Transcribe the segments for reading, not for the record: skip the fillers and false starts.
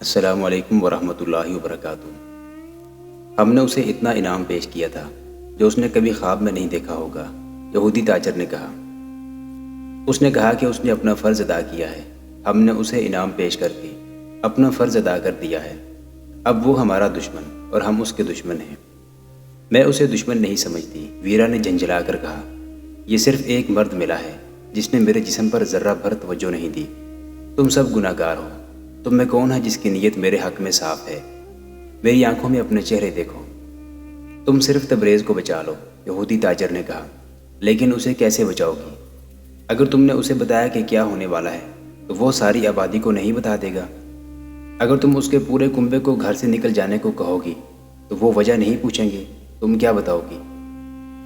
السلام علیکم ورحمۃ اللہ وبرکاتہ۔ ہم نے اسے اتنا انعام پیش کیا تھا جو اس نے کبھی خواب میں نہیں دیکھا ہوگا، یہودی تاجر نے کہا۔ اس نے کہا کہ اس نے اپنا فرض ادا کیا ہے، ہم نے اسے انعام پیش کر کے اپنا فرض ادا کر دیا ہے، اب وہ ہمارا دشمن اور ہم اس کے دشمن ہیں۔ میں اسے دشمن نہیں سمجھتی، ویرا نے جھنجھلا کر کہا۔ یہ صرف ایک مرد ملا ہے جس نے میرے جسم پر ذرہ بھر توجہ نہیں دی۔ تم سب گناہ گار ہو۔ تم میں کون ہے جس کی نیت میرے حق میں صاف ہے؟ میری آنکھوں میں اپنے چہرے دیکھو۔ تم صرف تبریز کو بچا لو، یہودی تاجر نے کہا۔ لیکن اسے کیسے بچاؤ گی؟ اگر تم نے اسے بتایا کہ کیا ہونے والا ہے تو وہ ساری آبادی کو نہیں بتا دے گا۔ اگر تم اس کے پورے کنبے کو گھر سے نکل جانے کو کہو گی تو وہ وجہ نہیں پوچھیں گے، تم کیا بتاؤ گی؟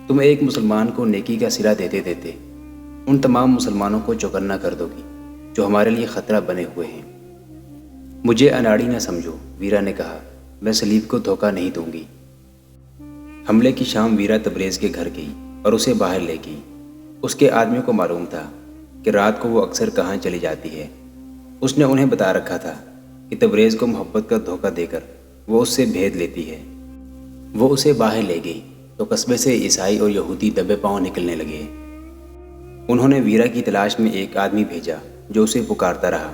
تم ایک مسلمان کو نیکی کا صلہ دیتے دیتے ان تمام مسلمانوں کو چوکنا کر دو گی جو ہمارے لیے خطرہ بنے ہوئے ہیں۔ مجھے اناڑی نہ سمجھو، ویرا نے کہا، میں سلیب کو دھوکہ نہیں دوں گی۔ حملے کی شام ویرا تبریز کے گھر گئی اور اسے باہر لے گئی۔ اس کے آدمیوں کو معلوم تھا کہ رات کو وہ اکثر کہاں چلی جاتی ہے۔ اس نے انہیں بتا رکھا تھا کہ تبریز کو محبت کا دھوکہ دے کر وہ اس سے بھید لیتی ہے۔ وہ اسے باہر لے گئی تو قصبے سے عیسائی اور یہودی دبے پاؤں نکلنے لگے۔ انہوں نے ویرا کی تلاش میں ایک آدمی بھیجا جو اسے پکارتا رہا،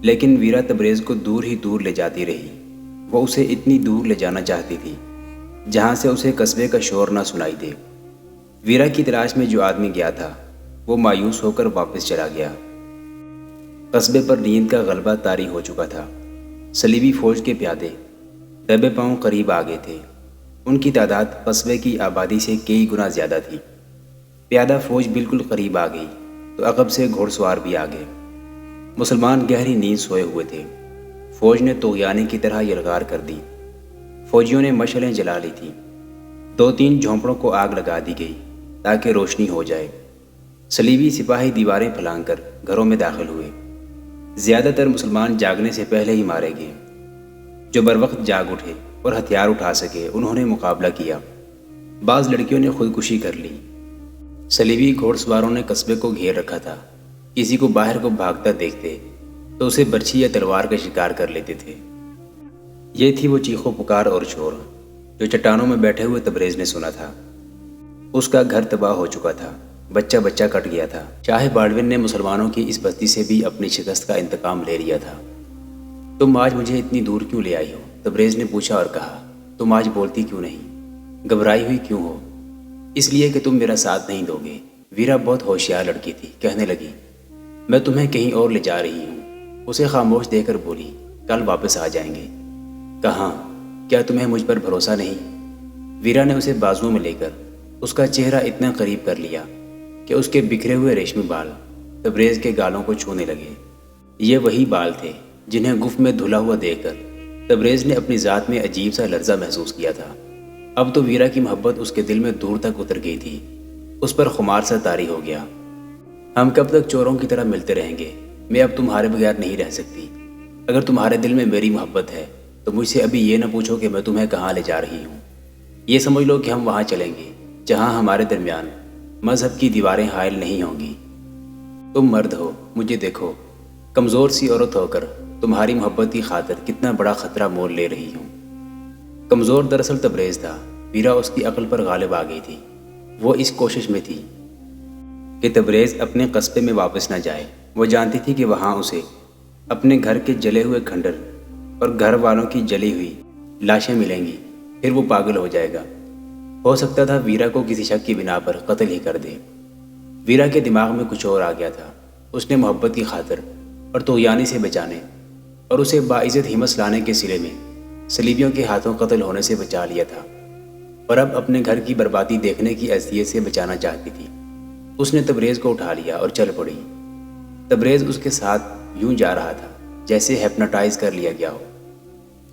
لیکن ویرا تبریز کو دور ہی دور لے جاتی رہی۔ وہ اسے اتنی دور لے جانا چاہتی تھی جہاں سے اسے قصبے کا شور نہ سنائی دے۔ ویرا کی تلاش میں جو آدمی گیا تھا وہ مایوس ہو کر واپس چلا گیا۔ قصبے پر نیند کا غلبہ طاری ہو چکا تھا۔ صلیبی فوج کے پیادے دبے پاؤں قریب آ گئے تھے۔ ان کی تعداد قصبے کی آبادی سے کئی گنا زیادہ تھی۔ پیادہ فوج بالکل قریب آ گئی تو عقب سے گھوڑ سوار بھی آ گئے۔ مسلمان گہری نیند سوئے ہوئے تھے۔ فوج نے طغیانے کی طرح یلغار کر دی۔ فوجیوں نے مشعلیں جلا لی تھیں۔ 2-3 جھونپڑوں کو آگ لگا دی گئی تاکہ روشنی ہو جائے۔ صلیبی سپاہی دیواریں پھلانگ کر گھروں میں داخل ہوئے۔ زیادہ تر مسلمان جاگنے سے پہلے ہی مارے گئے۔ جو بروقت جاگ اٹھے اور ہتھیار اٹھا سکے انہوں نے مقابلہ کیا۔ بعض لڑکیوں نے خودکشی کر لی۔ صلیبی گھوڑ سواروں نے قصبے کو گھیر رکھا تھا۔ کسی کو باہر کو بھاگتا دیکھتے تو اسے برچھی یا تلوار کا شکار کر لیتے تھے۔ یہ تھی وہ چیخو پکار اور شور جو چٹانوں میں بیٹھے ہوئے تبریز نے سنا تھا۔ اس کا گھر تباہ ہو چکا تھا، بچہ بچہ کٹ گیا تھا۔ شاہ بالڈون نے مسلمانوں کی اس بستی سے بھی اپنی شکست کا انتقام لے لیا تھا۔ تم آج مجھے اتنی دور کیوں لے آئی ہو؟ تبریز نے پوچھا اور کہا، تم آج بولتی کیوں نہیں؟ گھبرائی ہوئی کیوں ہو؟ اس لیے کہ تم میرا ساتھ نہیں دو گے۔ ویرا بہت ہوشیار لڑکی تھی، کہنے لگی، میں تمہیں کہیں اور لے جا رہی ہوں۔ اسے خاموش دے کر بولی، کل واپس آ جائیں گے۔ کہاں؟ کیا تمہیں مجھ پر بھروسہ نہیں؟ ویرا نے اسے بازوؤں میں لے کر اس کا چہرہ اتنا قریب کر لیا کہ اس کے بکھرے ہوئے ریشمی بال تبریز کے گالوں کو چھونے لگے۔ یہ وہی بال تھے جنہیں گف میں دھلا ہوا دیکھ کر تبریز نے اپنی ذات میں عجیب سا لرزہ محسوس کیا تھا۔ اب تو ویرا کی محبت اس کے دل میں دور تک اتر گئی تھی۔ اس پر خمار سا طاری ہو گیا۔ ہم کب تک چوروں کی طرح ملتے رہیں گے؟ میں اب تمہارے بغیر نہیں رہ سکتی۔ اگر تمہارے دل میں میری محبت ہے تو مجھ سے ابھی یہ نہ پوچھو کہ میں تمہیں کہاں لے جا رہی ہوں۔ یہ سمجھ لو کہ ہم وہاں چلیں گے جہاں ہمارے درمیان مذہب کی دیواریں حائل نہیں ہوں گی۔ تم مرد ہو، مجھے دیکھو، کمزور سی عورت ہو کر تمہاری محبت کی خاطر کتنا بڑا خطرہ مول لے رہی ہوں۔ کمزور دراصل تبریز تھا۔ ویرا اس کی عقل پر غالب آ گئی تھی۔ وہ اس کوشش میں تھی کہ تبریز اپنے قصبے میں واپس نہ جائے۔ وہ جانتی تھی کہ وہاں اسے اپنے گھر کے جلے ہوئے کھنڈر اور گھر والوں کی جلی ہوئی لاشیں ملیں گی، پھر وہ پاگل ہو جائے گا۔ ہو سکتا تھا ویرا کو کسی شک کی بنا پر قتل ہی کر دے۔ ویرا کے دماغ میں کچھ اور آ گیا تھا۔ اس نے محبت کی خاطر اور طغیانی سے بچانے اور اسے باعزت ہمت لانے کے سلے میں صلیبیوں کے ہاتھوں قتل ہونے سے بچا لیا تھا، اور اب اپنے گھر کی بربادی دیکھنے کی اذیت سے بچانا چاہتی تھی۔ اس نے تبریز کو اٹھا لیا اور چل پڑی۔ تبریز اس کے ساتھ یوں جا رہا تھا جیسے ہیپناٹائز کر لیا گیا ہو۔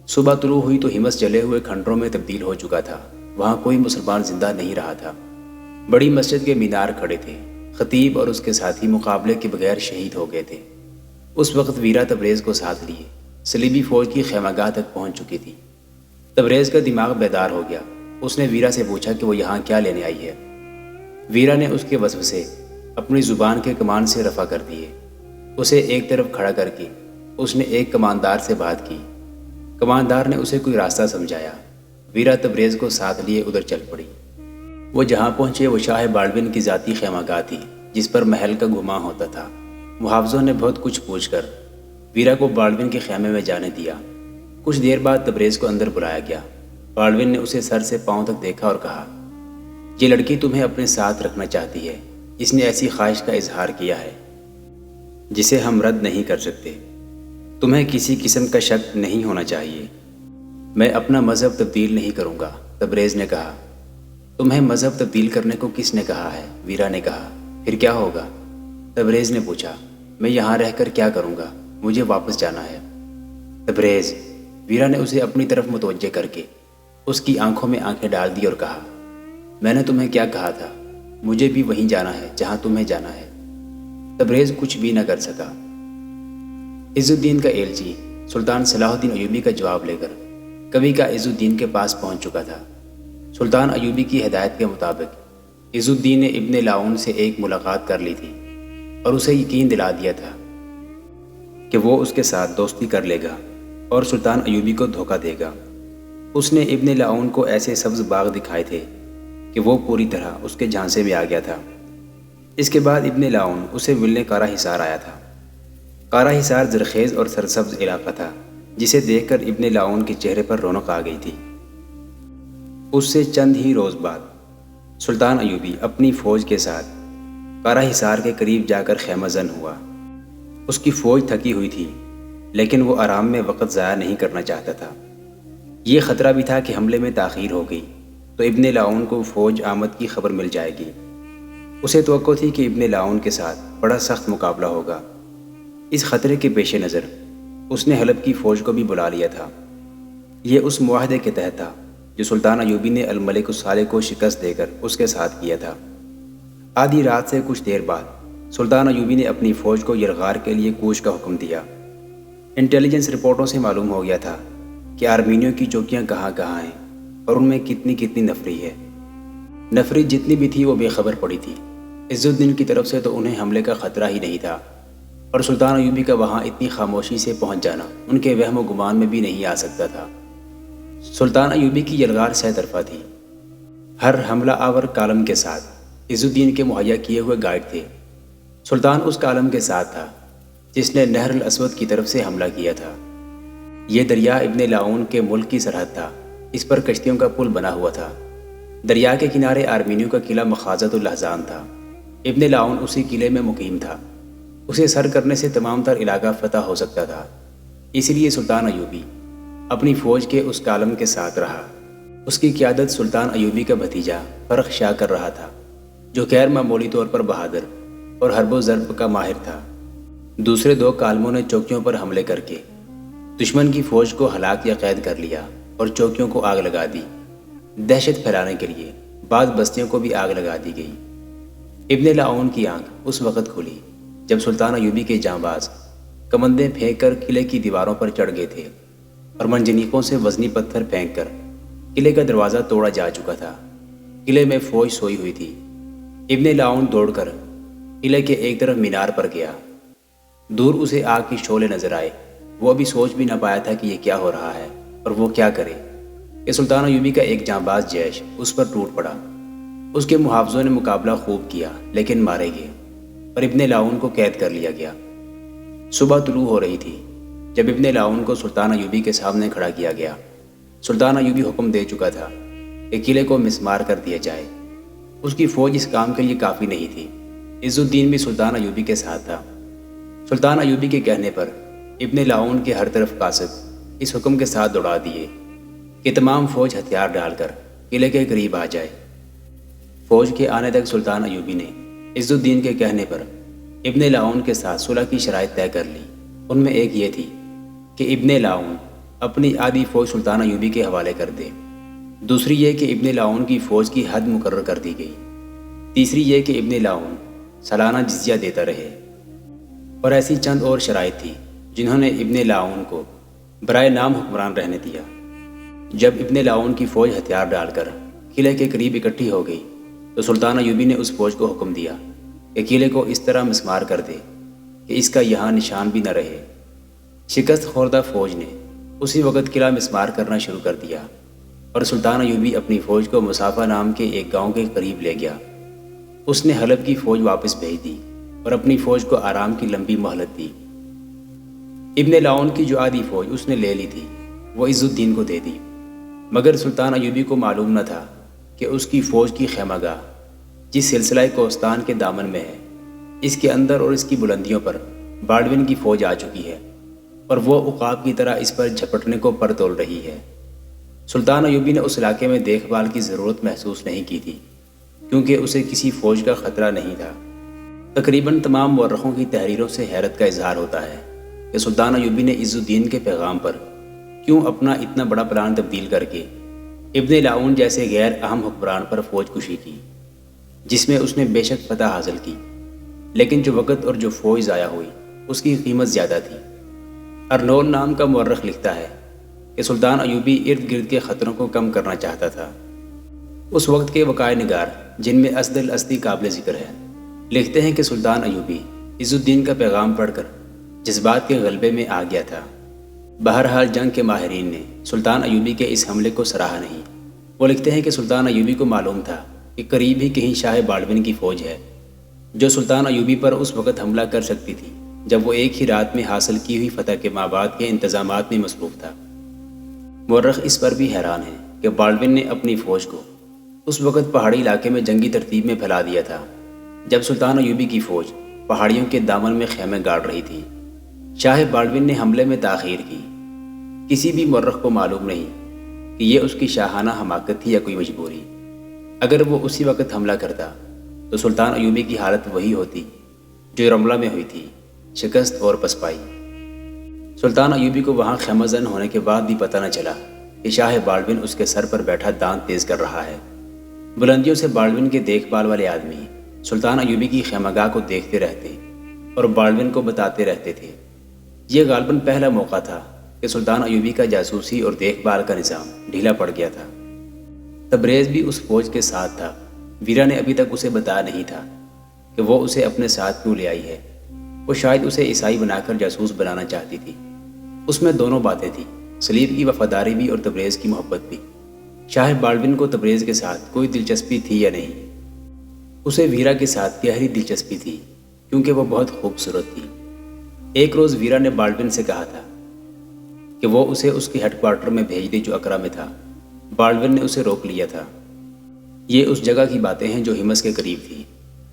صبح طلوع ہوئی تو ہمس جلے ہوئے کھنڈروں میں تبدیل ہو چکا تھا۔ وہاں کوئی مسلمان زندہ نہیں رہا تھا۔ بڑی مسجد کے مینار کھڑے تھے۔ خطیب اور اس کے ساتھی مقابلے کے بغیر شہید ہو گئے تھے۔ اس وقت ویرا تبریز کو ساتھ لیے صلیبی فوج کی خیمہ گاہ تک پہنچ چکی تھی۔ تبریز کا دماغ بیدار ہو گیا۔ اس نے ویرا سے پوچھا کہ وہ یہاں کیا لینے آئی ہے۔ ویرا نے اس کے وسوسے اپنی زبان کے کمان سے رفع کر دیے۔ اسے ایک طرف کھڑا کر کے اس نے ایک کماندار سے بات کی۔ کماندار نے اسے کوئی راستہ سمجھایا۔ ویرا تبریز کو ساتھ لیے ادھر چل پڑی۔ وہ جہاں پہنچے وہ شاہ بالڈون کی ذاتی خیمہ گاہ تھی جس پر محل کا گھما ہوتا تھا۔ محافظوں نے بہت کچھ پوچھ کر ویرا کو بالڈون کے خیمے میں جانے دیا۔ کچھ دیر بعد تبریز کو اندر بلایا گیا۔ بالڈون نے اسے سر سے پاؤں تک دیکھا اور کہا، یہ لڑکی تمہیں اپنے ساتھ رکھنا چاہتی ہے۔ اس نے ایسی خواہش کا اظہار کیا ہے جسے ہم رد نہیں کر سکتے۔ تمہیں کسی قسم کا شک نہیں ہونا چاہیے۔ میں اپنا مذہب تبدیل نہیں کروں گا، تبریز نے کہا۔ تمہیں مذہب تبدیل کرنے کو کس نے کہا ہے؟ ویرا نے کہا۔ پھر کیا ہوگا؟ تبریز نے پوچھا۔ میں یہاں رہ کر کیا کروں گا؟ مجھے واپس جانا ہے۔ تبریز، ویرا نے اسے اپنی طرف متوجہ کر کے اس کی آنکھوں میں آنکھیں ڈال دی اور کہا، میں نے تمہیں کیا کہا تھا؟ مجھے بھی وہیں جانا ہے جہاں تمہیں جانا ہے۔ تبریز کچھ بھی نہ کر سکا۔ عز الدین کا ایلچی سلطان صلاح الدین ایوبی کا جواب لے کر کبھی کا عز الدین کے پاس پہنچ چکا تھا۔ سلطان ایوبی کی ہدایت کے مطابق عز الدین نے ابن لاؤن سے ایک ملاقات کر لی تھی اور اسے یقین دلا دیا تھا کہ وہ اس کے ساتھ دوستی کر لے گا اور سلطان ایوبی کو دھوکہ دے گا۔ اس نے ابن لاؤن کو ایسے سبز باغ دکھائے تھے کہ وہ پوری طرح اس کے جھانسے میں آ گیا تھا۔ اس کے بعد ابن لاؤن اسے ملنے کارا حصار آیا تھا۔ کارا حصار زرخیز اور سرسبز علاقہ تھا جسے دیکھ کر ابن لاؤن کے چہرے پر رونق آ گئی تھی۔ اس سے چند ہی روز بعد سلطان ایوبی اپنی فوج کے ساتھ کارا حصار کے قریب جا کر خیمہ زن ہوا۔ اس کی فوج تھکی ہوئی تھی لیکن وہ آرام میں وقت ضائع نہیں کرنا چاہتا تھا۔ یہ خطرہ بھی تھا کہ حملے میں تاخیر ہو گئی تو ابن لاؤن کو فوج آمد کی خبر مل جائے گی۔ اسے توقع تھی کہ ابن لاؤن کے ساتھ بڑا سخت مقابلہ ہوگا۔ اس خطرے کے پیش نظر اس نے حلب کی فوج کو بھی بلا لیا تھا۔ یہ اس معاہدے کے تحت تھا جو سلطان ایوبی نے الملک الصالح کو شکست دے کر اس کے ساتھ کیا تھا۔ آدھی رات سے کچھ دیر بعد سلطان ایوبی نے اپنی فوج کو یلغار کے لیے کوچ کا حکم دیا۔ انٹیلیجنس رپورٹوں سے معلوم ہو گیا تھا کہ آرمینیوں کی چوکیاں کہاں کہاں ہیں اور ان میں کتنی کتنی نفری ہے۔ نفری جتنی بھی تھی وہ بے خبر پڑی تھی۔ عز الدین کی طرف سے تو انہیں حملے کا خطرہ ہی نہیں تھا اور سلطان ایوبی کا وہاں اتنی خاموشی سے پہنچ جانا ان کے وہم و گمان میں بھی نہیں آ سکتا تھا۔ سلطان ایوبی کی یلغار سہ طرفہ تھی۔ ہر حملہ آور کالم کے ساتھ عز الدین کے مہیا کیے ہوئے گائیڈ تھے۔ سلطان اس کالم کے ساتھ تھا جس نے نہر الاسود کی طرف سے حملہ کیا تھا۔ یہ دریا ابن لاؤن کے ملک کی سرحد تھا۔ اس پر کشتیوں کا پل بنا ہوا تھا۔ دریا کے کنارے آرمینیوں کا قلعہ مخازۃ اللحظان تھا۔ ابن لاؤن اسی قلعے میں مقیم تھا۔ اسے سر کرنے سے تمام تر علاقہ فتح ہو سکتا تھا۔ اس لیے سلطان ایوبی اپنی فوج کے اس کالم کے ساتھ رہا۔ اس کی قیادت سلطان ایوبی کا بھتیجا فرخ شاہ کر رہا تھا جو غیر معمولی طور پر بہادر اور حرب و ضرب کا ماہر تھا۔ دوسرے دو کالموں نے چوکیوں پر حملے کر کے دشمن کی فوج کو ہلاک یا قید کر لیا اور چوکیوں کو آگ لگا دی۔ دہشت پھیلانے کے لیے بعض بستیوں کو بھی آگ لگا دی گئی۔ ابن لاؤن کی آنکھ اس وقت کھلی جب سلطان ایوبی کے جانباز کمندیں پھینک کر قلعے کی دیواروں پر چڑھ گئے تھے اور منجنیقوں سے وزنی پتھر پھینک کر قلعے کا دروازہ توڑا جا چکا تھا۔ قلعے میں فوج سوئی ہوئی تھی۔ ابن لاؤن دوڑ کر قلعے کے ایک طرف مینار پر گیا۔ دور اسے آگ کی شعلے نظر آئے۔ وہ ابھی سوچ بھی نہ پایا تھا کہ یہ کیا ہو رہا ہے اور وہ کیا کرے کہ سلطان ایوبی کا ایک جانباز جیش اس پر ٹوٹ پڑا۔ اس کے محافظوں نے مقابلہ خوب کیا لیکن مارے گئے اور ابن لاؤن کو قید کر لیا گیا۔ صبح طلوع ہو رہی تھی جب ابن لاؤن کو سلطان ایوبی کے سامنے کھڑا کیا گیا۔ سلطان ایوبی حکم دے چکا تھا کہ قلعے کو مسمار کر دیا جائے۔ اس کی فوج اس کام کے لیے کافی نہیں تھی۔ عز الدین بھی سلطان ایوبی کے ساتھ تھا۔ سلطان ایوبی کے کہنے پر ابن لاؤن کے ہر طرف قاصد اس حکم کے ساتھ دوڑا دیے کہ تمام فوج ہتھیار ڈال کر قلعے کے قریب آ جائے۔ فوج کے آنے تک سلطان ایوبی نے عز الدین کے کہنے پر ابن لاؤن کے ساتھ صلح کی شرائط طے کر لی۔ ان میں ایک یہ تھی کہ ابن لاؤن اپنی آدھی فوج سلطان ایوبی کے حوالے کر دے۔ دوسری یہ کہ ابن لاؤن کی فوج کی حد مقرر کر دی گئی۔ تیسری یہ کہ ابن لاؤن سالانہ جزیہ دیتا رہے۔ اور ایسی چند اور شرائط تھی جنہوں نے ابن لاؤن کو برائے نام حکمران رہنے دیا۔ جب ابن لاؤن کی فوج ہتھیار ڈال کر قلعے کے قریب اکٹھی ہو گئی تو سلطان ایوبی نے اس فوج کو حکم دیا کہ قلعے کو اس طرح مسمار کر دے کہ اس کا یہاں نشان بھی نہ رہے۔ شکست خوردہ فوج نے اسی وقت قلعہ مسمار کرنا شروع کر دیا اور سلطان ایوبی اپنی فوج کو مصافہ نام کے ایک گاؤں کے قریب لے گیا۔ اس نے حلب کی فوج واپس بھیج دی اور اپنی فوج کو آرام کی لمبی مہلت دی۔ ابن لاؤن کی جو آدھی فوج اس نے لے لی تھی وہ عز الدین کو دے دی، مگر سلطان ایوبی کو معلوم نہ تھا کہ اس کی فوج کی خیمہ گاہ جس سلسلہ کوہستان کے دامن میں ہے، اس کے اندر اور اس کی بلندیوں پر بالڈون کی فوج آ چکی ہے اور وہ عقاب کی طرح اس پر جھپٹنے کو پر تول رہی ہے۔ سلطان ایوبی نے اس علاقے میں دیکھ بھال کی ضرورت محسوس نہیں کی تھی کیونکہ اسے کسی فوج کا خطرہ نہیں تھا۔ تقریباً تمام مورخوں کی تحریروں سے حیرت کا اظہار ہوتا ہے کہ سلطان ایوبی نے عز الدین کے پیغام پر کیوں اپنا اتنا بڑا پلان تبدیل کر کے ابن لاؤن جیسے غیر اہم حکمران پر فوج کشی کی، جس میں اس نے بے شک فتح حاصل کی، لیکن جو وقت اور جو فوج ضائع ہوئی اس کی قیمت زیادہ تھی۔ ارنول نام کا مورخ لکھتا ہے کہ سلطان ایوبی ارد گرد کے خطروں کو کم کرنا چاہتا تھا۔ اس وقت کے وقائع نگار جن میں اسد الاسدی قابل ذکر ہے لکھتے ہیں کہ سلطان ایوبی عز الدین کا پیغام پڑھ کر جذبات کے غلبے میں آ گیا تھا۔ بہرحال جنگ کے ماہرین نے سلطان ایوبی کے اس حملے کو سراہا نہیں۔ وہ لکھتے ہیں کہ سلطان ایوبی کو معلوم تھا کہ قریب ہی کہیں شاہ بالڈون کی فوج ہے جو سلطان ایوبی پر اس وقت حملہ کر سکتی تھی جب وہ ایک ہی رات میں حاصل کی ہوئی فتح کے مابعد کے انتظامات میں مصروف تھا۔ مورخ اس پر بھی حیران ہے کہ بالڈون نے اپنی فوج کو اس وقت پہاڑی علاقے میں جنگی ترتیب میں پھیلا دیا تھا جب سلطان ایوبی کی فوج پہاڑیوں کے دامن میں خیمے گاڑ رہی تھی۔ شاہ بالڈون نے حملے میں تاخیر کی۔ کسی بھی مورخ کو معلوم نہیں کہ یہ اس کی شاہانہ حماقت تھی یا کوئی مجبوری۔ اگر وہ اسی وقت حملہ کرتا تو سلطان ایوبی کی حالت وہی ہوتی جو رملہ میں ہوئی تھی، شکست اور پسپائی۔ سلطان ایوبی کو وہاں خیمہ زن ہونے کے بعد بھی پتہ نہ چلا کہ شاہ بالڈون اس کے سر پر بیٹھا دانت تیز کر رہا ہے۔ بلندیوں سے بالڈون کے دیکھ بھال والے آدمی سلطان ایوبی کی خیمہ گاہ کو دیکھتے رہتے اور بالڈون کو بتاتے رہتے تھے۔ یہ غالباً پہلا موقع تھا کہ سلطان ایوبی کا جاسوسی اور دیکھ بھال کا نظام ڈھیلا پڑ گیا تھا۔ تبریز بھی اس فوج کے ساتھ تھا۔ ویرا نے ابھی تک اسے بتایا نہیں تھا کہ وہ اسے اپنے ساتھ کیوں لے آئی ہے۔ وہ شاید اسے عیسائی بنا کر جاسوس بنانا چاہتی تھی۔ اس میں دونوں باتیں تھیں، سلیب کی وفاداری بھی اور تبریز کی محبت بھی۔ شاہ بالڈون کو تبریز کے ساتھ کوئی دلچسپی تھی یا نہیں؟ اسے ویرا کے ساتھ گہری دلچسپی تھی کیونکہ وہ بہت خوبصورت تھی۔ ایک روز ویرا نے بالڈون سے کہا تھا کہ وہ اسے اس کے ہیڈ کوارٹر میں بھیج دے جو اکرا میں تھا۔ بالڈون نے اسے روک لیا تھا۔ یہ اس جگہ کی باتیں ہیں جو ہمس کے قریب تھی۔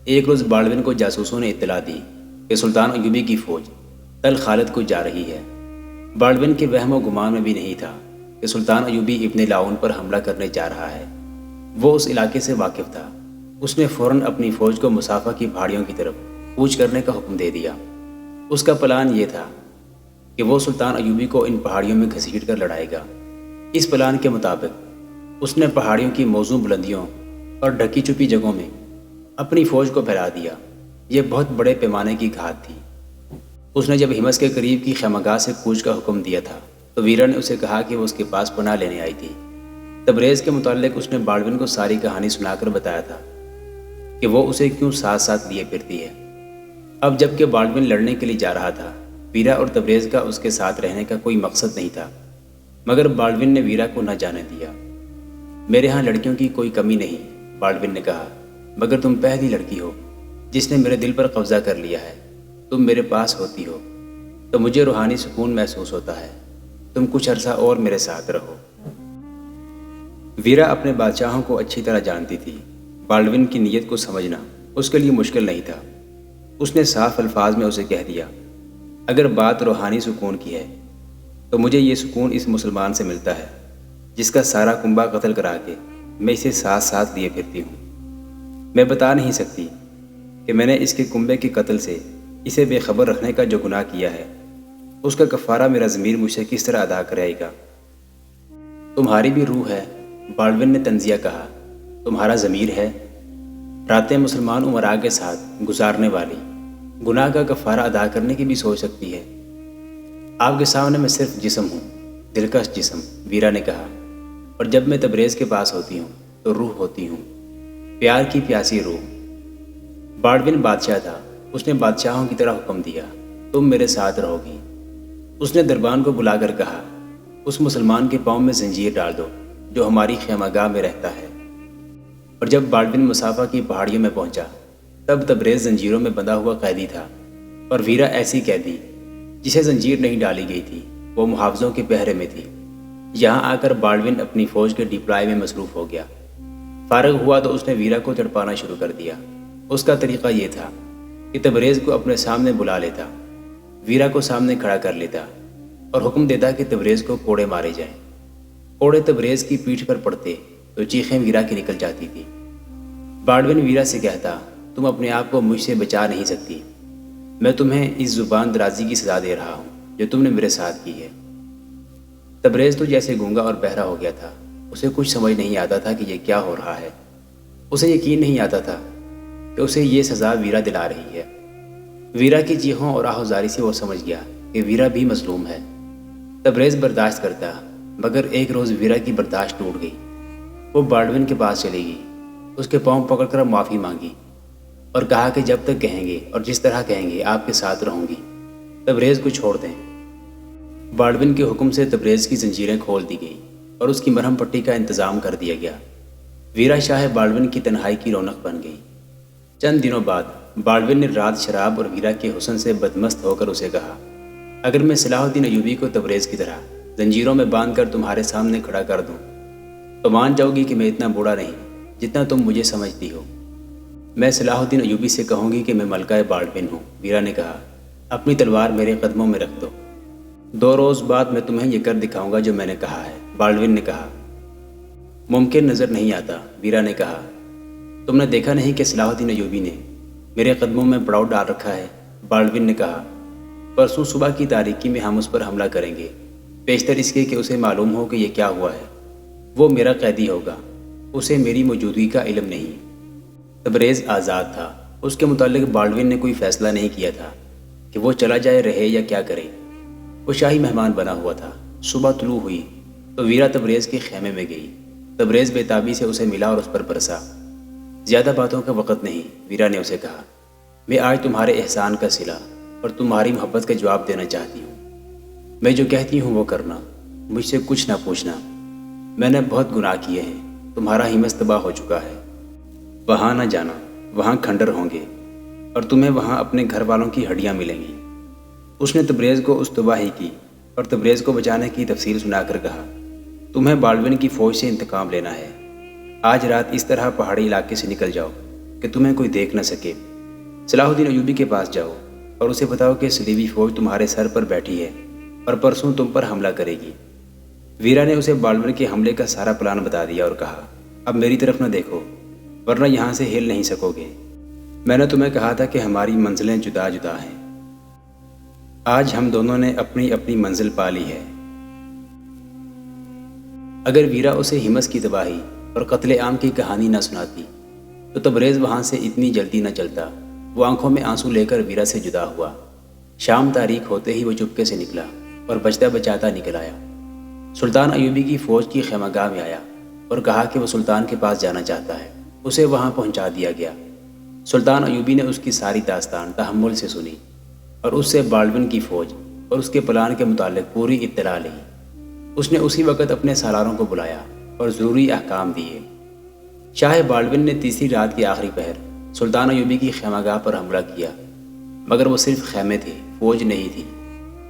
ایک روز بالڈون کو جاسوسوں نے اطلاع دی کہ سلطان ایوبی کی فوج تل خالد کو جا رہی ہے۔ بالڈون کے وہم و گمان میں بھی نہیں تھا کہ سلطان ایوبی ابن لاؤن پر حملہ کرنے جا رہا ہے۔ وہ اس علاقے سے واقف تھا۔ اس نے فوراً اپنی فوج کو مصافہ کی پہاڑیوں کی طرف کوچ کرنے کا حکم دے دیا۔ اس کا پلان یہ تھا کہ وہ سلطان ایوبی کو ان پہاڑیوں میں گھسیٹ کر لڑائے گا۔ اس پلان کے مطابق اس نے پہاڑیوں کی موزوں بلندیوں اور ڈھکی چھپی جگہوں میں اپنی فوج کو پھیلا دیا۔ یہ بہت بڑے پیمانے کی گھات تھی۔ اس نے جب ہمس کے قریب کی خیمہ گاہ سے کوچ کا حکم دیا تھا تو ویرا نے اسے کہا کہ وہ اس کے پاس پناہ لینے آئی تھی۔ تبریز کے متعلق اس نے بالڈون کو ساری کہانی سنا کر بتایا تھا کہ وہ اسے کیوں ساتھ ساتھ لیے پھرتی ہے۔ اب جب کہ بالڈون لڑنے کے لیے جا رہا تھا، ویرا اور تبریز کا اس کے ساتھ رہنے کا کوئی مقصد نہیں تھا، مگر بالڈون نے ویرا کو نہ جانے دیا۔ میرے ہاں لڑکیوں کی کوئی کمی نہیں، بالڈون نے کہا، مگر تم پہلی لڑکی ہو جس نے میرے دل پر قبضہ کر لیا ہے۔ تم میرے پاس ہوتی ہو تو مجھے روحانی سکون محسوس ہوتا ہے۔ تم کچھ عرصہ اور میرے ساتھ رہو۔ ویرا اپنے بادشاہوں کو اچھی طرح جانتی تھی۔ بالڈون کی نیت کو سمجھنا اس کے لیے مشکل نہیں تھا۔ اس نے صاف الفاظ میں اسے کہہ دیا، اگر بات روحانی سکون کی ہے تو مجھے یہ سکون اس مسلمان سے ملتا ہے جس کا سارا کنبہ قتل کرا کے میں اسے ساتھ ساتھ لیے پھرتی ہوں۔ میں بتا نہیں سکتی کہ میں نے اس کے کنبے کے قتل سے اسے بے خبر رکھنے کا جو گناہ کیا ہے، اس کا کفارہ میرا ضمیر مجھ سے کس طرح ادا کرے گا۔ تمہاری بھی روح ہے، بالڈون نے طنزیہ کہا، تمہارا ضمیر ہے؟ راتیں مسلمان امراء کے ساتھ گزارنے والی گناہ کا کفارہ ادا کرنے کی بھی سوچ سکتی ہے؟ آپ کے سامنے میں صرف جسم ہوں، دلکش جسم، ویرا نے کہا، اور جب میں تبریز کے پاس ہوتی ہوں تو روح ہوتی ہوں، پیار کی پیاسی روح۔ بالڈون بادشاہ تھا۔ اس نے بادشاہوں کی طرح حکم دیا، تم میرے ساتھ رہو گی۔ اس نے دربان کو بلا کر کہا، اس مسلمان کے پاؤں میں زنجیر ڈال دو جو ہماری خیمہ گاہ میں رہتا ہے۔ اور جب بالڈون مصافہ کی پہاڑیوں میں پہنچا تب تبریز زنجیروں میں بندھا ہوا قیدی تھا، اور ویرا ایسی قیدی جسے زنجیر نہیں ڈالی گئی تھی، وہ محافظوں کے پہرے میں تھی۔ یہاں آ کر بالڈون اپنی فوج کے ڈپلائی میں مصروف ہو گیا۔ فارغ ہوا تو اس نے ویرا کو تڑپانا شروع کر دیا۔ اس کا طریقہ یہ تھا کہ تبریز کو اپنے سامنے بلا لیتا، ویرا کو سامنے کھڑا کر لیتا اور حکم دیتا کہ تبریز کو کوڑے مارے جائیں۔ کوڑے تبریز کی پیٹھ پر پڑتے تو چیخیں ویرا کی نکل جاتی تھی۔ بالڈون ویرا سے کہتا، تم اپنے آپ کو مجھ سے بچا نہیں سکتی، میں تمہیں اس زبان درازی کی سزا دے رہا ہوں جو تم نے میرے ساتھ کی ہے۔ تبریز تو جیسے گونگا اور بہرا ہو گیا تھا، اسے کچھ سمجھ نہیں آتا تھا کہ یہ کیا ہو رہا ہے۔ اسے یقین نہیں آتا تھا کہ اسے یہ سزا ویرا دلا رہی ہے۔ ویرا کی چیخوں اور آہوزاری سے وہ سمجھ گیا کہ ویرا بھی مظلوم ہے۔ تبریز برداشت کرتا، مگر ایک روز ویرا کی برداشت ٹوٹ گئی۔ وہ بالڈون کے پاس چلی گئی، اس کے پاؤں پکڑ کر معافی مانگی اور کہا کہ جب تک کہیں گے اور جس طرح کہیں گے آپ کے ساتھ رہوں گی، تبریز کو چھوڑ دیں۔ بالڈون کے حکم سے تبریز کی زنجیریں کھول دی گئیں اور اس کی مرہم پٹی کا انتظام کر دیا گیا۔ ویرا شاہ بالڈون کی تنہائی کی رونق بن گئی۔ چند دنوں بعد بالڈون نے رات شراب اور ویرا کے حسن سے بدمست ہو کر اسے کہا، اگر میں صلاح الدین ایوبی کو تبریز کی طرح زنجیروں میں باندھ کر تمہارے سامنے کھڑا کر دوں تو مان جاؤ گی کہ میں اتنا بوڑھا نہیں جتنا تم مجھے سمجھتی ہو۔ میں صلاح الدین ایوبی سے کہوں گی کہ میں ملکہ بالڈون ہوں۔ ویرا نے کہا، اپنی تلوار میرے قدموں میں رکھ دو، 2 روز بعد میں تمہیں یہ کر دکھاؤں گا جو میں نے کہا ہے۔ بالڈون نے کہا، ممکن نظر نہیں آتا۔ ویرا نے کہا، تم نے دیکھا نہیں کہ صلاح الدین ایوبی نے میرے قدموں میں پڑاؤ ڈال رکھا ہے؟ بالڈون نے کہا، پرسوں صبح کی تاریکی میں ہم اس پر حملہ کریں گے، بیشتر اس کے کہ اسے معلوم ہو کہ یہ کیا ہوا ہے۔ وہ میرا قیدی ہوگا، اسے میری موجودگی کا علم نہیں۔ تبریز آزاد تھا، اس کے متعلق بالڈون نے کوئی فیصلہ نہیں کیا تھا کہ وہ چلا جائے، رہے یا کیا کرے۔ وہ شاہی مہمان بنا ہوا تھا۔ صبح طلوع ہوئی تو ویرا تبریز کے خیمے میں گئی۔ تبریز بے تابی سے اسے ملا اور اس پر برسا۔ زیادہ باتوں کا وقت نہیں، ویرا نے اسے کہا، میں آج تمہارے احسان کا صلہ اور تمہاری محبت کا جواب دینا چاہتی ہوں۔ میں جو کہتی ہوں وہ کرنا، مجھ سے کچھ نہ پوچھنا۔ میں نے بہت گناہ کیے ہیں، تمہارا ہمت تباہ ہو چکا ہے۔ وہاں نہ جانا، وہاں کھنڈر ہوں گے اور تمہیں وہاں اپنے گھر والوں کی ہڈیاں ملیں گی۔ اس نے تبریز کو اس تباہی کی اور تبریز کو بچانے کی تفصیل سنا کر کہا، تمہیں بالڈون کی فوج سے انتقام لینا ہے۔ آج رات اس طرح پہاڑی علاقے سے نکل جاؤ کہ تمہیں کوئی دیکھ نہ سکے۔ صلاح الدین ایوبی کے پاس جاؤ اور اسے بتاؤ کہ صلیبی فوج تمہارے سر پر بیٹھی ہے اور پرسوں تم پر حملہ کرے گی۔ ویرا نے اسے بالڈون کے حملے کا سارا پلان بتا دیا اور کہا، اب میری طرف نہ دیکھو ورنہ یہاں سے ہل نہیں سکو گے۔ میں نے تمہیں کہا تھا کہ ہماری منزلیں جدا جدا ہیں۔ آج ہم دونوں نے اپنی اپنی منزل پا لی ہے۔ اگر ویرا اسے ہمس کی تباہی اور قتل عام کی کہانی نہ سناتی تو تبریز وہاں سے اتنی جلدی نہ چلتا۔ وہ آنکھوں میں آنسو لے کر ویرا سے جدا ہوا۔ شام تاریک ہوتے ہی وہ چپکے سے نکلا اور بچتا بچاتا نکل آیا۔ سلطان ایوبی کی فوج کی خیمہ گاہ میں آیا اور کہا کہ وہ سلطان کے پاس جانا چاہتا ہے۔ اسے وہاں پہنچا دیا گیا۔ سلطان ایوبی نے اس کی ساری داستان تحمل سے سنی اور اس سے بالڈون کی فوج اور اس کے پلان کے متعلق پوری اطلاع لی۔ اس نے اسی وقت اپنے سالاروں کو بلایا اور ضروری احکام دیے۔ شاہ بالڈون نے تیسری رات کی آخری پہر سلطان ایوبی کی خیمہ گاہ پر حملہ کیا، مگر وہ صرف خیمے تھے، فوج نہیں تھی۔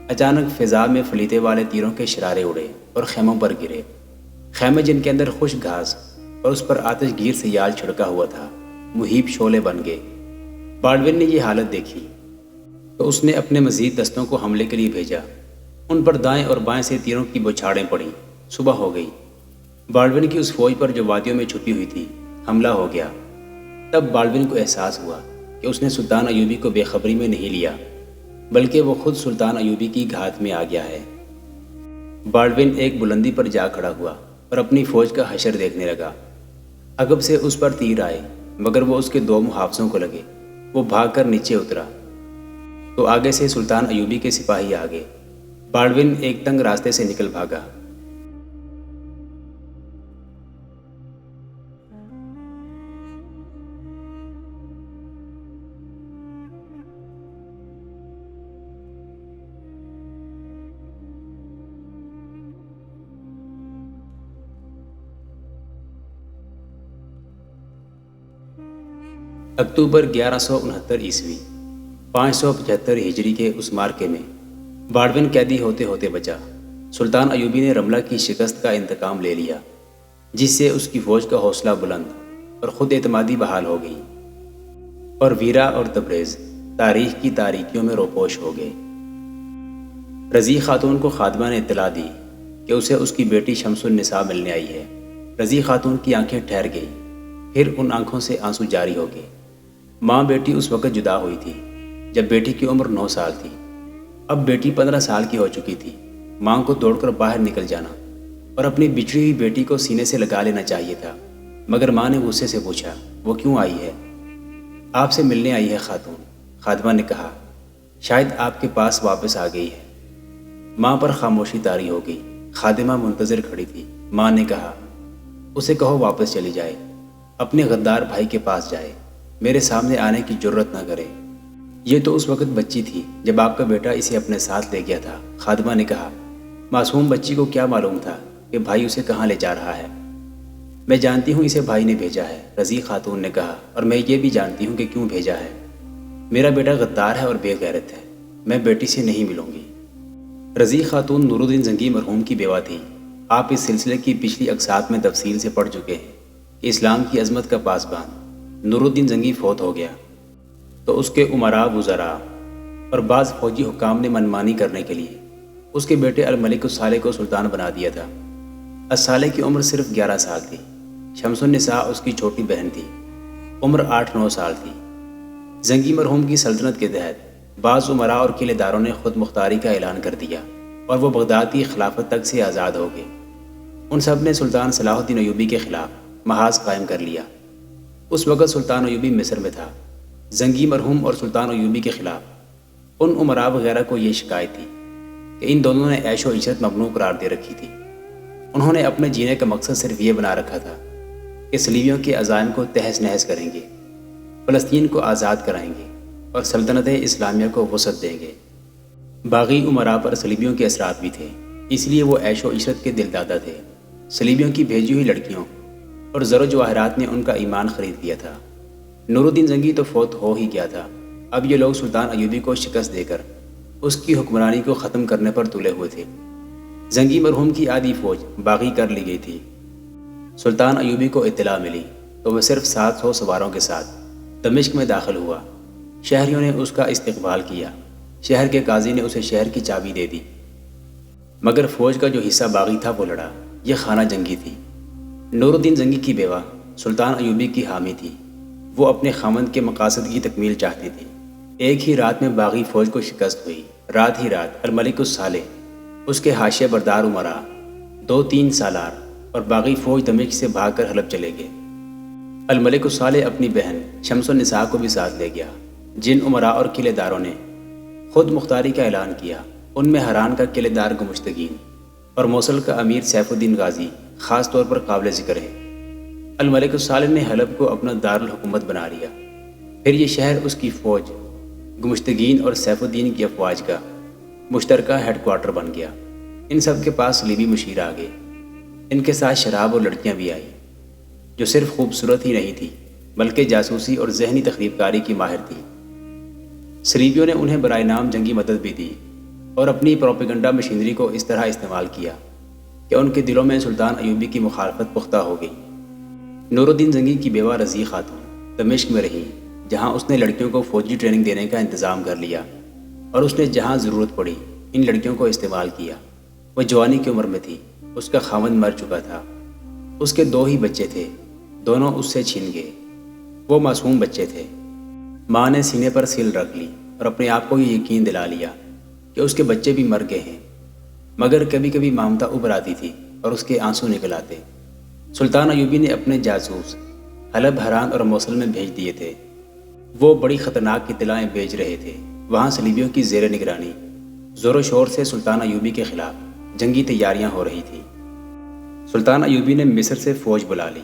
اچانک فضا میں فلیتے والے تیروں کے شرارے اڑے اور خیموں پر گرے۔ خیمے جن کے اندر خشک گھاس اور اس پر آتش گیر سے یال چھڑکا ہوا تھا، مہیب شعلے بن گئے۔ بالڈون نے یہ حالت دیکھی تو اس نے اپنے مزید دستوں کو حملے کے لیے بھیجا۔ ان پر دائیں اور بائیں سے تیروں کی بوچھاڑیں پڑیں۔ صبح ہو گئی۔ بالڈون کی اس فوج پر جو وادیوں میں چھپی ہوئی تھی حملہ ہو گیا۔ تب بالڈون کو احساس ہوا کہ اس نے سلطان ایوبی کو بے خبری میں نہیں لیا، بلکہ وہ خود سلطان ایوبی کی گھات میں آ گیا ہے۔ بالڈون ایک بلندی پر جا کھڑا ہوا اور اپنی فوج کا حشر دیکھنے لگا۔ عقب سے اس پر تیر آئے، مگر وہ اس کے 2 محافظوں کو لگے۔ وہ بھاگ کر نیچے اترا تو آگے سے سلطان ایوبی کے سپاہی آگے۔ بالڈون ایک تنگ راستے سے نکل بھاگا۔ اکتوبر 1169 575 ہجری کے اس مارکے میں باڑون قیدی ہوتے ہوتے بچا۔ سلطان ایوبی نے رملہ کی شکست کا انتقام لے لیا، جس سے اس کی فوج کا حوصلہ بلند اور خود اعتمادی بحال ہو گئی، اور ویرا اور تبریز تاریخ کی تاریکیوں میں روپوش ہو گئے۔ رضی خاتون کو خادمہ نے اطلاع دی کہ اسے اس کی بیٹی شمس النساء ملنے آئی ہے۔ رضی خاتون کی آنکھیں ٹھہر گئی، پھر ان آنکھوں سے آنسو جاری ہو گئے۔ ماں بیٹی اس وقت جدا ہوئی تھی جب بیٹی کی عمر 9 سال تھی۔ اب بیٹی 15 سال کی ہو چکی تھی۔ ماں کو دوڑ کر باہر نکل جانا اور اپنی بچھڑی ہوئی بیٹی کو سینے سے لگا لینا چاہیے تھا، مگر ماں نے غصے سے پوچھا، وہ کیوں آئی ہے؟ آپ سے ملنے آئی ہے خاتون، خادمہ نے کہا، شاید آپ کے پاس واپس آ گئی ہے۔ ماں پر خاموشی طاری ہو گئی۔ خادمہ منتظر کھڑی تھی۔ ماں نے کہا، اسے کہو واپس چلی جائے، اپنے غدار بھائی کے پاس جائے، میرے سامنے آنے کی جرت نہ کرے۔ یہ تو اس وقت بچی تھی جب آپ کا بیٹا اسے اپنے ساتھ لے گیا تھا۔ خادمہ نے کہا، معصوم بچی کو کیا معلوم تھا کہ بھائی اسے کہاں لے جا رہا ہے؟ میں جانتی ہوں اسے بھائی نے بھیجا ہے، رضی خاتون نے کہا، اور میں یہ بھی جانتی ہوں کہ کیوں بھیجا ہے۔ میرا بیٹا غدار ہے اور بے غیرت ہے، میں بیٹی سے نہیں ملوں گی۔ رضی خاتون نور الدین زنگی مرحوم کی بیوہ تھی۔ آپ اس سلسلے کی پچھلی اقساط میں تفصیل سے پڑھ چکے ہیں کہ اسلام کی عظمت کا پاسبان نور الدین زنگی فوت ہو گیا تو اس کے امراء وزراء اور بعض فوجی حکام نے منمانی کرنے کے لیے اس کے بیٹے الملک الصالح کو سلطان بنا دیا تھا۔ الصالح کی عمر صرف 11 سال تھی۔ شمس النساء اس کی چھوٹی بہن تھی، عمر 8-9 سال تھی۔ زنگی مرحوم کی سلطنت کے تحت بعض امراء اور قلعے داروں نے خود مختاری کا اعلان کر دیا اور وہ بغداد کی خلافت تک سے آزاد ہو گئے۔ ان سب نے سلطان صلاح الدین ایوبی کے خلاف محاذ قائم کر لیا۔ اس وقت سلطان ایوبی مصر میں تھا۔ زنگی مرحوم اور سلطان ایوبی کے خلاف ان امراء وغیرہ کو یہ شکایت تھی کہ ان دونوں نے عیش و عشرت ممنوع قرار دے رکھی تھی۔ انہوں نے اپنے جینے کا مقصد صرف یہ بنا رکھا تھا کہ صلیبیوں کے عزائم کو تہس نہس کریں گے، فلسطین کو آزاد کرائیں گے اور سلطنت اسلامیہ کو وسعت دیں گے۔ باغی امراء پر صلیبیوں کے اثرات بھی تھے، اس لیے وہ عیش و عشرت کے دل دادا تھے۔ صلیبیوں کی بھیجی ہوئی لڑکیوں اور زر و جواہرات نے ان کا ایمان خرید لیا تھا۔ نور الدین زنگی تو فوت ہو ہی گیا تھا، اب یہ لوگ سلطان ایوبی کو شکست دے کر اس کی حکمرانی کو ختم کرنے پر تلے ہوئے تھے۔ زنگی مرحوم کی آدھی فوج باغی کر لی گئی تھی۔ سلطان ایوبی کو اطلاع ملی تو وہ صرف 700 سواروں کے ساتھ دمشق میں داخل ہوا۔ شہریوں نے اس کا استقبال کیا۔ شہر کے قاضی نے اسے شہر کی چابی دے دی، مگر فوج کا جو حصہ باغی تھا وہ لڑا۔ یہ خانہ جنگی تھی۔ نور الدین زنگی کی بیوہ سلطان ایوبی کی حامی تھی۔ وہ اپنے خاوند کے مقاصد کی تکمیل چاہتی تھی۔ ایک ہی رات میں باغی فوج کو شکست ہوئی۔ رات ہی رات الملک الصالح، اس کے حاشیہ بردار امراء، 2-3 سالار اور باغی فوج دمشق سے بھاگ کر حلب چلے گئے۔ الملک الصالح اپنی بہن شمس النساء کو بھی ساتھ لے گیا۔ جن امراء اور قلعے داروں نے خود مختاری کا اعلان کیا، ان میں حران کا قلعے دار گمشتگین اور موصل کا امیر سیف الدین غازی خاص طور پر قابل ذکر ہے۔ الملک الصالح نے حلب کو اپنا دارالحکومت بنا لیا۔ پھر یہ شہر اس کی فوج، گمشتگین اور سیف الدین کی افواج کا مشترکہ ہیڈ کوارٹر بن گیا۔ ان سب کے پاس صلیبی مشیر آ گئے۔ ان کے ساتھ شراب اور لڑکیاں بھی آئیں، جو صرف خوبصورت ہی نہیں تھی بلکہ جاسوسی اور ذہنی تخریب کاری کی ماہر تھی۔ صلیبیوں نے انہیں برائے نام جنگی مدد بھی دی اور اپنی پروپیگنڈا مشینری کو اس طرح استعمال کیا کہ ان کے دلوں میں سلطان ایوبی کی مخالفت پختہ ہو گئی۔ نور الدین زنگی کی بیوہ رضی خاتون دمشق میں رہی، جہاں اس نے لڑکیوں کو فوجی ٹریننگ دینے کا انتظام کر لیا، اور اس نے جہاں ضرورت پڑی ان لڑکیوں کو استعمال کیا۔ وہ جوانی کی عمر میں تھی، اس کا خاوند مر چکا تھا، اس کے 2 ہی بچے تھے، دونوں اس سے چھن گئے۔ وہ معصوم بچے تھے۔ ماں نے سینے پر سیل رکھ لی اور اپنے آپ کو یہ یقین دلا لیا کہ اس کے بچے بھی مر گئے ہیں، مگر کبھی کبھی مامتا ابھر آتی تھی اور اس کے آنسو نکل آتے۔ سلطان ایوبی نے اپنے جاسوس حلب، حران اور موصل میں بھیج دیے تھے۔ وہ بڑی خطرناک اطلاعیں بھیج رہے تھے۔ وہاں صلیبیوں کی زیر نگرانی زور و شور سے سلطان ایوبی کے خلاف جنگی تیاریاں ہو رہی تھیں۔ سلطان ایوبی نے مصر سے فوج بلا لی۔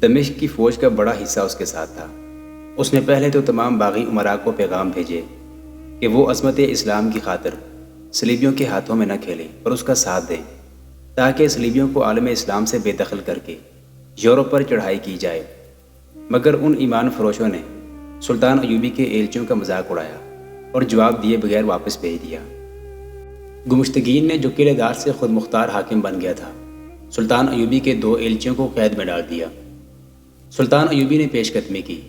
دمشق کی فوج کا بڑا حصہ اس کے ساتھ تھا۔ اس نے پہلے تو تمام باغی امراء کو پیغام بھیجے کہ وہ عظمت اسلام کی خاطر صلیبیوں کے ہاتھوں میں نہ کھیلیں اور اس کا ساتھ دیں، تاکہ صلیبیوں کو عالم اسلام سے بے دخل کر کے یورپ پر چڑھائی کی جائے۔ مگر ان ایمان فروشوں نے سلطان ایوبی کے ایلچیوں کا مذاق اڑایا اور جواب دیے بغیر واپس بھیج دیا۔ گمشتگین نے جو قلعے دار سے خود مختار حاکم بن گیا تھا، سلطان ایوبی کے 2 ایلچیوں کو قید میں ڈال دیا۔ سلطان ایوبی نے پیش قدمی کی۔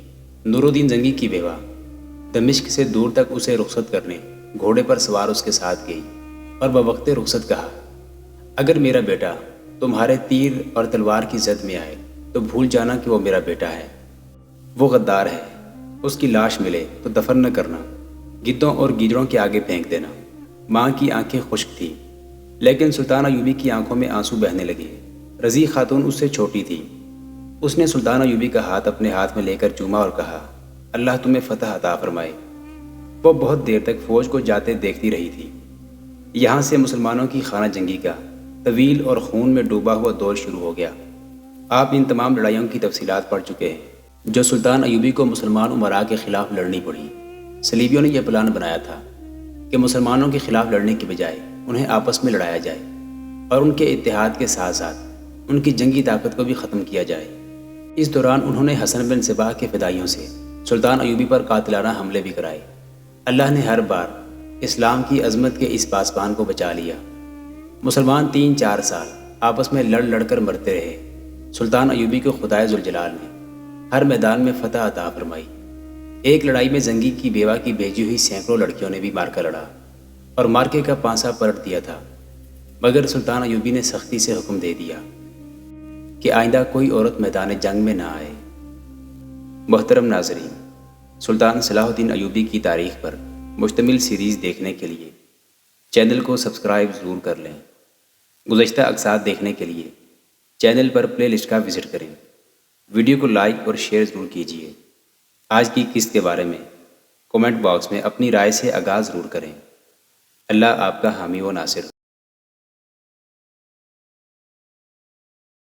نور الدین زنگی کی بیوہ دمشق سے دور تک اسے رخصت کرنے گھوڑے پر سوار اس کے ساتھ گئی اور بوقت رخصت کہا، اگر میرا بیٹا تمہارے تیر اور تلوار کی زد میں آئے تو بھول جانا کہ وہ میرا بیٹا ہے، وہ غدار ہے، اس کی لاش ملے تو دفن نہ کرنا، گدوں اور گیدڑوں کے آگے پھینک دینا۔ ماں کی آنکھیں خشک تھیں، لیکن سلطان ایوبی کی آنکھوں میں آنسو بہنے لگے۔ رضی خاتون اس سے چھوٹی تھی۔ اس نے سلطان ایوبی کا ہاتھ اپنے ہاتھ میں لے کر چوما اور کہا، اللہ تمہیں فتح عطا فرمائے۔ وہ بہت دیر تک فوج کو جاتے دیکھتی رہی تھی۔ یہاں سے مسلمانوں کی خانہ جنگی کا طویل اور خون میں ڈوبا ہوا دور شروع ہو گیا۔ آپ ان تمام لڑائیوں کی تفصیلات پڑھ چکے ہیں جو سلطان ایوبی کو مسلمان امراء کے خلاف لڑنی پڑی۔ صلیبیوں نے یہ پلان بنایا تھا کہ مسلمانوں کے خلاف لڑنے کی بجائے انہیں آپس میں لڑایا جائے اور ان کے اتحاد کے ساتھ ساتھ ان کی جنگی طاقت کو بھی ختم کیا جائے۔ اس دوران انہوں نے حسن بن صباح کے فدائیوں سے سلطان ایوبی پر قاتلانہ حملے بھی کرائے۔ اللہ نے ہر بار اسلام کی عظمت کے اس پاسبان کو بچا لیا۔ مسلمان 3-4 سال آپس میں لڑ لڑ کر مرتے رہے۔ سلطان ایوبی کو خدائے ذوالجلال نے ہر میدان میں فتح عطا فرمائی۔ ایک لڑائی میں زنگی کی بیوہ کی بھیجی ہوئی سینکڑوں لڑکیوں نے بھی مارکا لڑا اور مارکے کا پانسا پلٹ دیا تھا، مگر سلطان ایوبی نے سختی سے حکم دے دیا کہ آئندہ کوئی عورت میدان جنگ میں نہ آئے۔ محترم ناظرین، سلطان صلاح الدین ایوبی کی تاریخ پر مشتمل سیریز دیکھنے کے لیے چینل کو سبسکرائب ضرور کر لیں۔ گزشتہ اقساط دیکھنے کے لیے چینل پر پلے لسٹ کا وزٹ کریں۔ ویڈیو کو لائک اور شیئر ضرور کیجیے۔ آج کی قسط کے بارے میں کومنٹ باکس میں اپنی رائے سے آغاز ضرور کریں۔ اللہ آپ کا حامی و ناصر۔